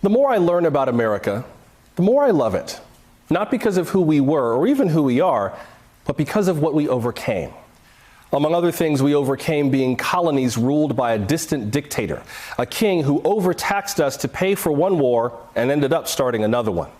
The more I learn about America, the more I love it. Not because of who we were or even who we are, but because of what we overcame. Among other things, we overcame being colonies ruled by a distant dictator, a king who overtaxed us to pay for one war and ended up starting another one.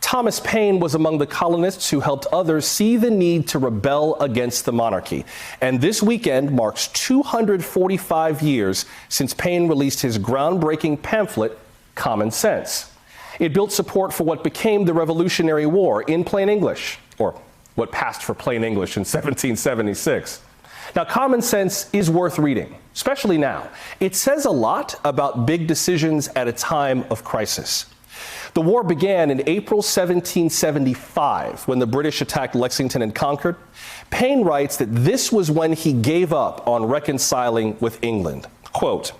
Thomas Paine was among the colonists who helped others see the need to rebel against the monarchy. And this weekend marks 245 years since Paine released his groundbreaking pamphlet, Common Sense. It built support for what became the Revolutionary War in plain English, or what passed for plain English in 1776. Now, Common Sense is worth reading, especially now. It says a lot about big decisions at a time of crisis. The war began in April 1775 when the British attacked Lexington and Concord. Paine writes that this was when he gave up on reconciling with England. Quote,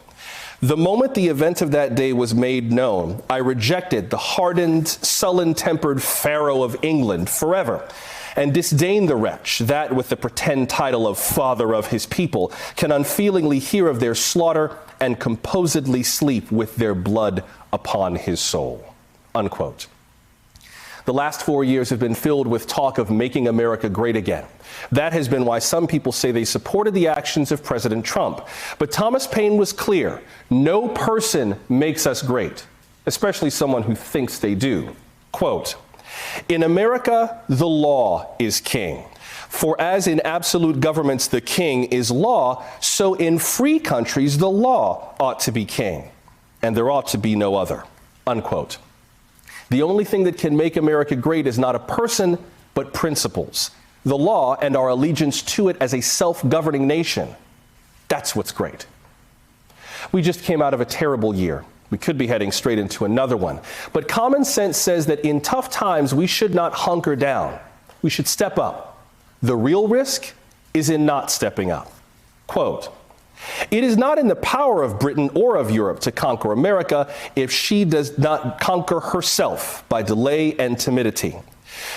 "The moment the event of that day was made known, I rejected the hardened, sullen-tempered Pharaoh of England forever, and disdained the wretch that, with the pretend title of father of his people, can unfeelingly hear of their slaughter and composedly sleep with their blood upon his soul." Unquote. The last 4 years have been filled with talk of making America great again. That has been why some people say they supported the actions of President Trump. But Thomas Paine was clear: no person makes us great, especially someone who thinks they do. Quote, "In America, the law is king. For as in absolute governments the king is law, so in free countries the law ought to be king, and there ought to be no other." Unquote. The only thing that can make America great is not a person, but principles. The law and our allegiance to it as a self-governing nation. That's what's great. We just came out of a terrible year. We could be heading straight into another one. But common sense says that in tough times, we should not hunker down. We should step up. The real risk is in not stepping up. Quote, "It is not in the power of Britain or of Europe to conquer America if she does not conquer herself by delay and timidity.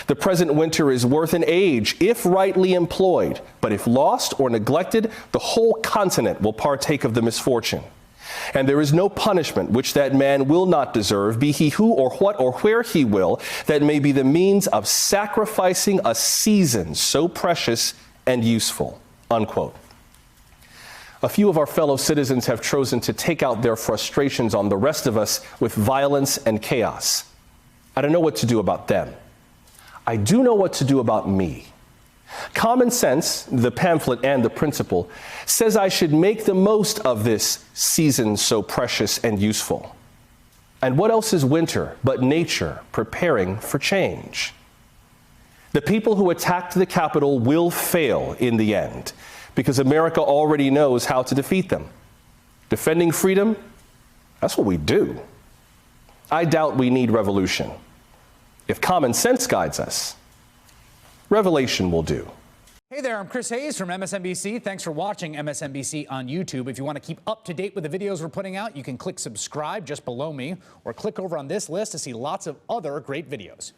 The present winter is worth an age if rightly employed, but if lost or neglected, the whole continent will partake of the misfortune. And there is no punishment which that man will not deserve, be he who or what or where he will, that may be the means of sacrificing a season so precious and useful." Unquote. A few of our fellow citizens have chosen to take out their frustrations on the rest of us with violence and chaos. I don't know what to do about them. I do know what to do about me. Common Sense, the pamphlet and the principle, says I should make the most of this season so precious and useful. And what else is winter but nature preparing for change? The people who attacked the Capitol will fail in the end, because America already knows how to defeat them. Defending freedom, that's what we do. I doubt we need revolution. If common sense guides us, revelation will do. Hey there, I'm Chris Hayes from MSNBC. Thanks for watching MSNBC on YouTube. If you want to keep up to date with the videos we're putting out, you can click subscribe just below me, or click over on this list to see lots of other great videos.